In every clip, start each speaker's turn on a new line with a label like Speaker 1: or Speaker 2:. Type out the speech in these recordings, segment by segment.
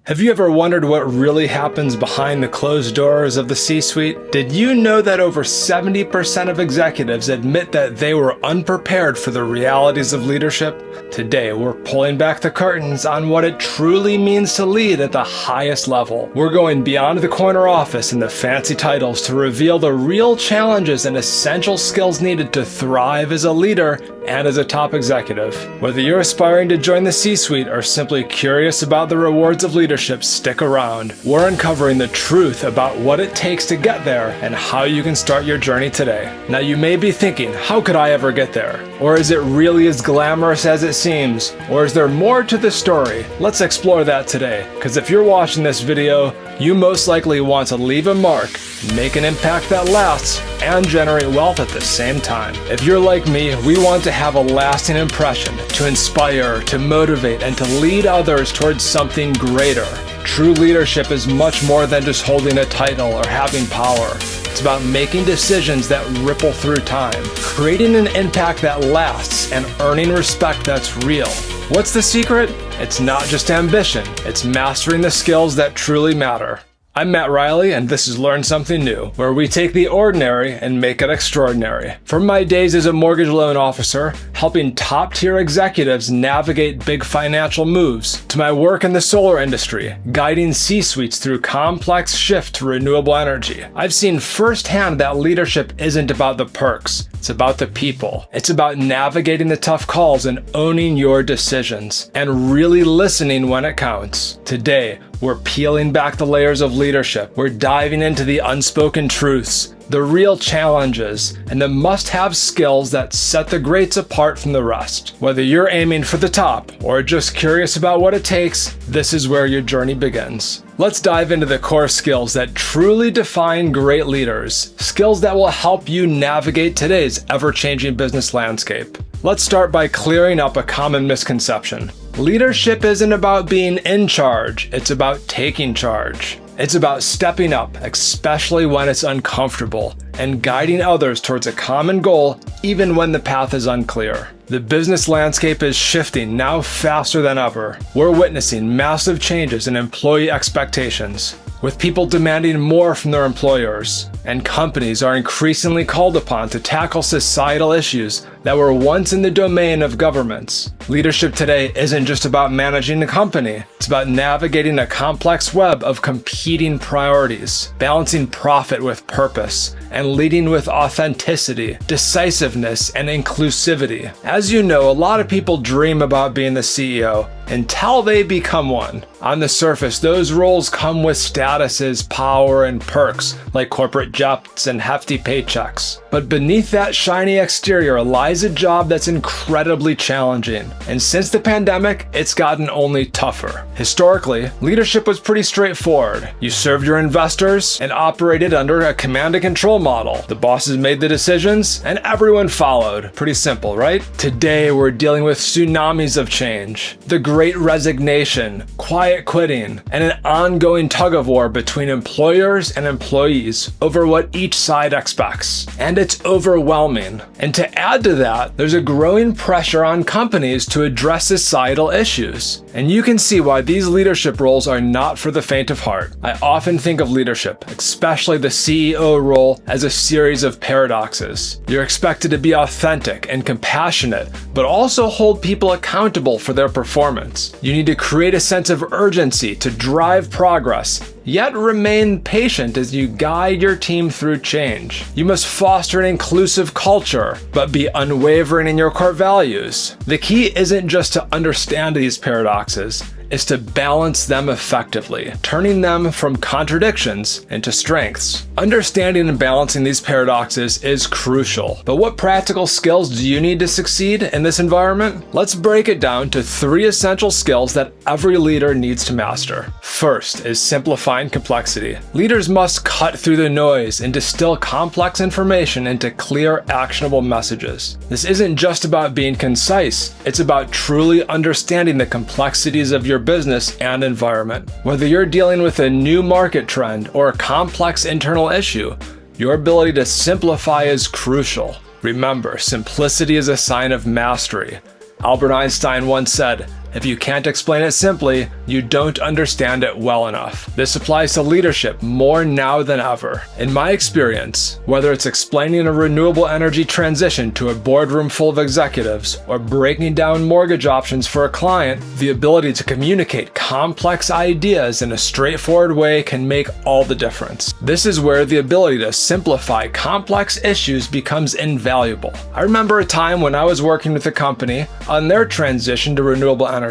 Speaker 1: Have you ever wondered what really happens behind the closed doors of the C-suite? Did you know that over 70% of executives admit that they were unprepared for the realities of leadership? Today, we're pulling back the curtains on what it truly means to lead at the highest level. We're going beyond the corner office and the fancy titles to reveal the real challenges and essential skills needed to thrive as a leader and as a top executive. Whether you're aspiring to join the C-suite or simply curious about the rewards of leadership, stick around. We're uncovering the truth about what it takes to get there and how you can start your journey today. Now you may be thinking, how could I ever get there? Or is it really as glamorous as it seems? Or is there more to the story? Let's explore that today, because if you're watching this video, you most likely want to leave a mark, make an impact that lasts, and generate wealth at the same time. If you're like me, we want to have a lasting impression, to inspire, to motivate, and to lead others towards something greater. True leadership is much more than just holding a title or having power. It's about making decisions that ripple through time, creating an impact that lasts, and earning respect that's real. What's the secret? It's not just ambition, it's mastering the skills that truly matter. I'm Matt Riley, and this is Learn Something New, where we take the ordinary and make it extraordinary. From my days as a mortgage loan officer, helping top-tier executives navigate big financial moves, to my work in the solar industry, guiding C-suites through complex shift to renewable energy, I've seen firsthand that leadership isn't about the perks. It's about the people. It's about navigating the tough calls and owning your decisions, and really listening when it counts. Today, we're peeling back the layers of leadership. We're diving into the unspoken truths, the real challenges, and the must-have skills that set the greats apart from the rest. Whether you're aiming for the top or just curious about what it takes, this is where your journey begins. Let's dive into the core skills that truly define great leaders, skills that will help you navigate today's ever-changing business landscape. Let's start by clearing up a common misconception. Leadership isn't about being in charge, it's about taking charge. It's about stepping up, especially when it's uncomfortable, and guiding others towards a common goal, even when the path is unclear. The business landscape is shifting now faster than ever. We're witnessing massive changes in employee expectations, with people demanding more from their employers, and companies are increasingly called upon to tackle societal issues that were once in the domain of governments. Leadership today isn't just about managing the company, it's about navigating a complex web of competing priorities, balancing profit with purpose, and leading with authenticity, decisiveness, and inclusivity. As you know, a lot of people dream about being the CEO until they become one. On the surface, those roles come with statuses, power, and perks, like corporate jets and hefty paychecks. But beneath that shiny exterior lies a job that's incredibly challenging. And since the pandemic, it's gotten only tougher. Historically, leadership was pretty straightforward. You served your investors and operated under a command and control model. The bosses made the decisions and everyone followed. Pretty simple, right? Today, we're dealing with tsunamis of change. The Great Resignation, quiet quitting, and an ongoing tug-of-war between employers and employees over what each side expects. And it's overwhelming. And to add to that, there's a growing pressure on companies to address societal issues. And you can see why these leadership roles are not for the faint of heart. I often think of leadership, especially the CEO role, as a series of paradoxes. You're expected to be authentic and compassionate, but also hold people accountable for their performance. You need to create a sense of urgency to drive progress, yet remain patient as you guide your team through change. You must foster an inclusive culture, but be unwavering in your core values. The key isn't just to understand these paradoxes, is to balance them effectively, turning them from contradictions into strengths. Understanding and balancing these paradoxes is crucial, but what practical skills do you need to succeed in this environment? Let's break it down to 3 essential skills that every leader needs to master. First is simplifying complexity. Leaders must cut through the noise and distill complex information into clear, actionable messages. This isn't just about being concise, it's about truly understanding the complexities of your business and environment. Whether you're dealing with a new market trend or a complex internal issue, your ability to simplify is crucial. Remember, simplicity is a sign of mastery. Albert Einstein once said, If you can't explain it simply, you don't understand it well enough. This applies to leadership more now than ever. In my experience, whether it's explaining a renewable energy transition to a boardroom full of executives or breaking down mortgage options for a client, the ability to communicate complex ideas in a straightforward way can make all the difference. This is where the ability to simplify complex issues becomes invaluable. I remember a time when I was working with a company on their transition to renewable energy.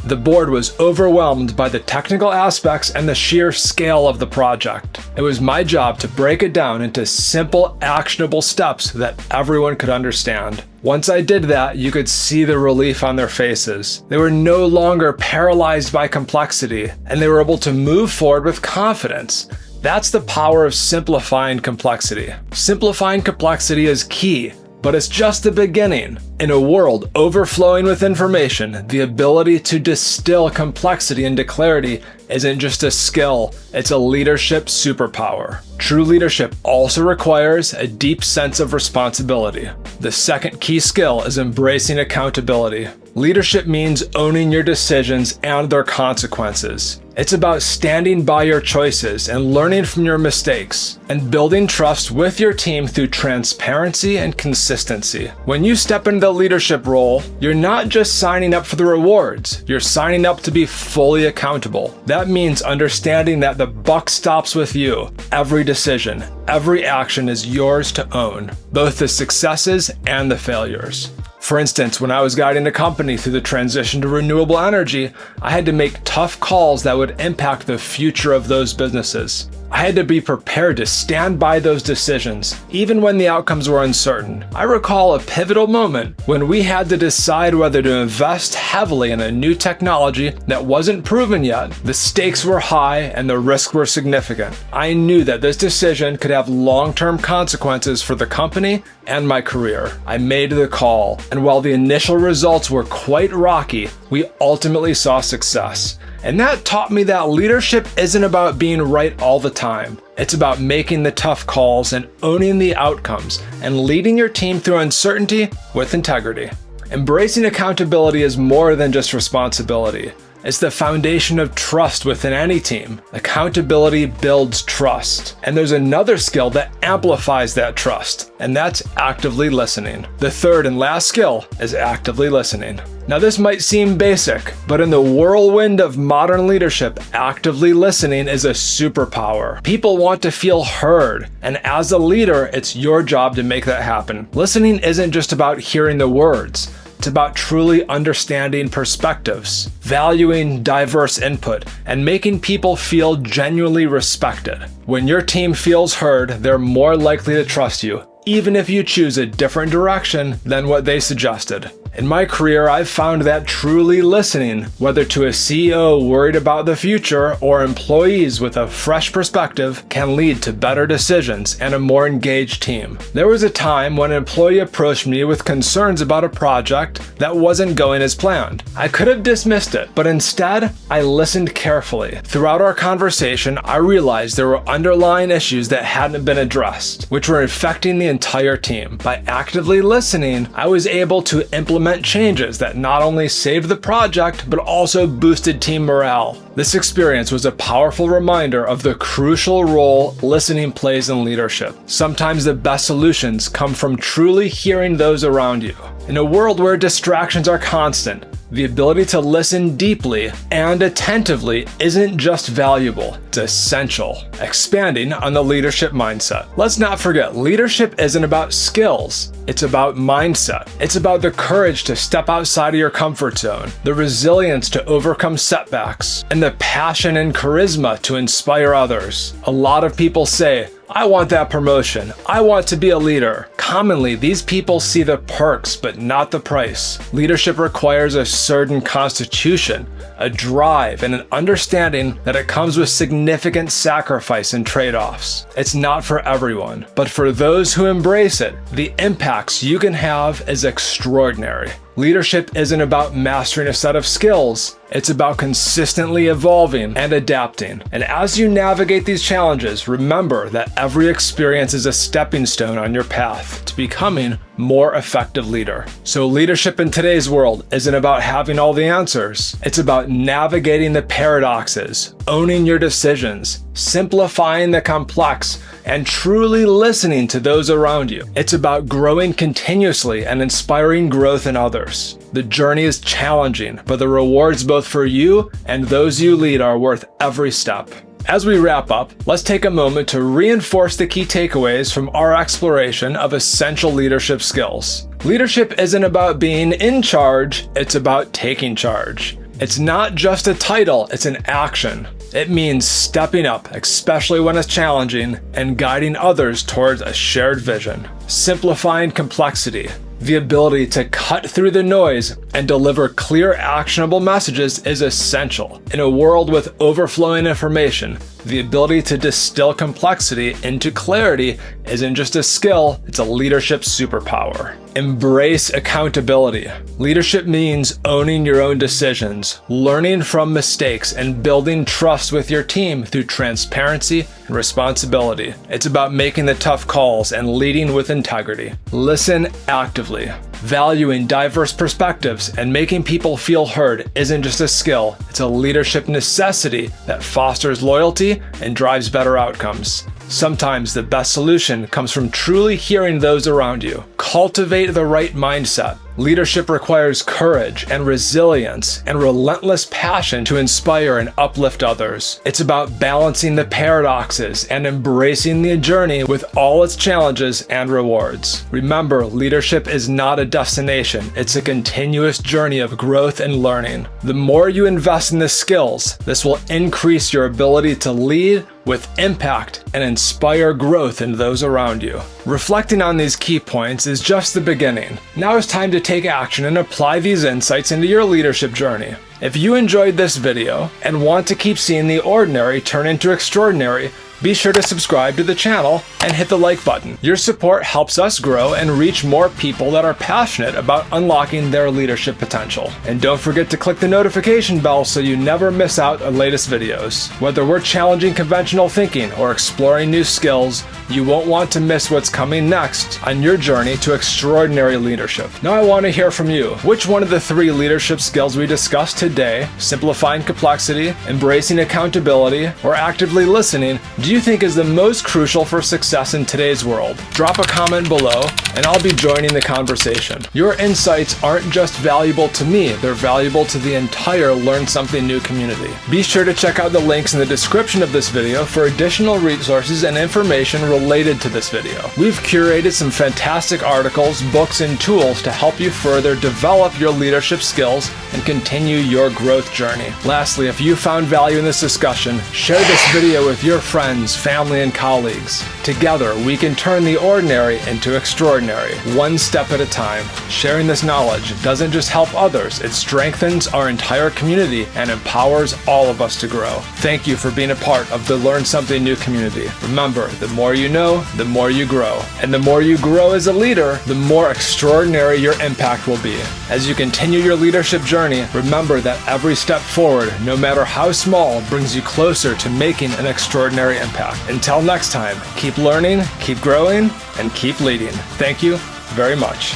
Speaker 1: The board was overwhelmed by the technical aspects and the sheer scale of the project. It was my job to break it down into simple, actionable steps that everyone could understand. Once I did that, you could see the relief on their faces. They were no longer paralyzed by complexity, and they were able to move forward with confidence. That's the power of simplifying complexity. Simplifying complexity is key, but it's just the beginning. In a world overflowing with information, the ability to distill complexity into clarity isn't just a skill, it's a leadership superpower. True leadership also requires a deep sense of responsibility. The second key skill is embracing accountability. Leadership means owning your decisions and their consequences. It's about standing by your choices and learning from your mistakes, and building trust with your team through transparency and consistency. When you step into the leadership role, you're not just signing up for the rewards, you're signing up to be fully accountable. That means understanding that the buck stops with you. Every decision, every action is yours to own, both the successes and the failures. For instance, when I was guiding a company through the transition to renewable energy, I had to make tough calls that would impact the future of those businesses. I had to be prepared to stand by those decisions, even when the outcomes were uncertain. I recall a pivotal moment when we had to decide whether to invest heavily in a new technology that wasn't proven yet. The stakes were high and the risks were significant. I knew that this decision could have long-term consequences for the company and my career. I made the call, and while the initial results were quite rocky, we ultimately saw success. And that taught me that leadership isn't about being right all the time. It's about making the tough calls and owning the outcomes and leading your team through uncertainty with integrity. Embracing accountability is more than just responsibility. It's the foundation of trust within any team. Accountability builds trust. And there's another skill that amplifies that trust, and that's actively listening. The third and last skill is actively listening. Now, this might seem basic, but in the whirlwind of modern leadership, actively listening is a superpower. People want to feel heard, and as a leader, it's your job to make that happen. Listening isn't just about hearing the words. It's about truly understanding perspectives, valuing diverse input, and making people feel genuinely respected. When your team feels heard, they're more likely to trust you, even if you choose a different direction than what they suggested. In my career, I've found that truly listening, whether to a CEO worried about the future or employees with a fresh perspective, can lead to better decisions and a more engaged team. There was a time when an employee approached me with concerns about a project that wasn't going as planned. I could have dismissed it, but instead, I listened carefully. Throughout our conversation, I realized there were underlying issues that hadn't been addressed, which were affecting the entire team. By actively listening, I was able to implement changes that not only saved the project, but also boosted team morale. This experience was a powerful reminder of the crucial role listening plays in leadership. Sometimes the best solutions come from truly hearing those around you. In a world where distractions are constant, the ability to listen deeply and attentively isn't just valuable, it's essential. Expanding on the leadership mindset. Let's not forget, leadership isn't about skills, it's about mindset. It's about the courage to step outside of your comfort zone, the resilience to overcome setbacks, and the passion and charisma to inspire others. A lot of people say, I want that promotion. I want to be a leader. Commonly, these people see the perks, but not the price. Leadership requires a certain constitution, a drive, and an understanding that it comes with significant sacrifice and trade-offs. It's not for everyone, but for those who embrace it, the impacts you can have is extraordinary. Leadership isn't about mastering a set of skills. It's about consistently evolving and adapting. And as you navigate these challenges, remember that every experience is a stepping stone on your path to becoming more effective leader. So leadership in today's world isn't about having all the answers. It's about navigating the paradoxes, owning your decisions, simplifying the complex, and truly listening to those around you. It's about growing continuously and inspiring growth in others. The journey is challenging, but the rewards both for you and those you lead are worth every step. As we wrap up, let's take a moment to reinforce the key takeaways from our exploration of essential leadership skills. Leadership isn't about being in charge, it's about taking charge. It's not just a title, it's an action. It means stepping up, especially when it's challenging, and guiding others towards a shared vision. Simplifying complexity. The ability to cut through the noise and deliver clear, actionable messages is essential. In a world with overflowing information, the ability to distill complexity into clarity isn't just a skill, it's a leadership superpower. Embrace accountability. Leadership means owning your own decisions, learning from mistakes, and building trust with your team through transparency and responsibility. It's about making the tough calls and leading with integrity. Listen actively. Valuing diverse perspectives and making people feel heard isn't just a skill, it's a leadership necessity that fosters loyalty and drives better outcomes. Sometimes the best solution comes from truly hearing those around you. Cultivate the right mindset. Leadership requires courage and resilience and relentless passion to inspire and uplift others. It's about balancing the paradoxes and embracing the journey with all its challenges and rewards. Remember, leadership is not a destination, it's a continuous journey of growth and learning. The more you invest in the skills, this will increase your ability to lead with impact and inspire growth in those around you. Reflecting on these key points is just the beginning. Now it's time to take action and apply these insights into your leadership journey. If you enjoyed this video and want to keep seeing the ordinary turn into extraordinary, be sure to subscribe to the channel and hit the like button. Your support helps us grow and reach more people that are passionate about unlocking their leadership potential. And don't forget to click the notification bell so you never miss out on latest videos. Whether we're challenging conventional thinking or exploring new skills, you won't want to miss what's coming next on your journey to extraordinary leadership. Now I want to hear from you. Which one of the 3 leadership skills we discussed today, simplifying complexity, embracing accountability, or actively listening, do you think is the most crucial for success in today's world? Drop a comment below and I'll be joining the conversation. Your insights aren't just valuable to me, they're valuable to the entire Learn Something New community. Be sure to check out the links in the description of this video for additional resources and information related to this video. We've curated some fantastic articles, books, and tools to help you further develop your leadership skills and continue your growth journey. Lastly, if you found value in this discussion, share this video with your friends, family, and colleagues. Together, we can turn the ordinary into extraordinary, one step at a time. Sharing this knowledge doesn't just help others, it strengthens our entire community and empowers all of us to grow. Thank you for being a part of the Learn Something New community. Remember, the more you know, the more you grow. And the more you grow as a leader, the more extraordinary your impact will be. As you continue your leadership journey, remember that every step forward, no matter how small, brings you closer to making an extraordinary impact. Until next time, keep learning, keep growing, and keep leading. Thank you very much.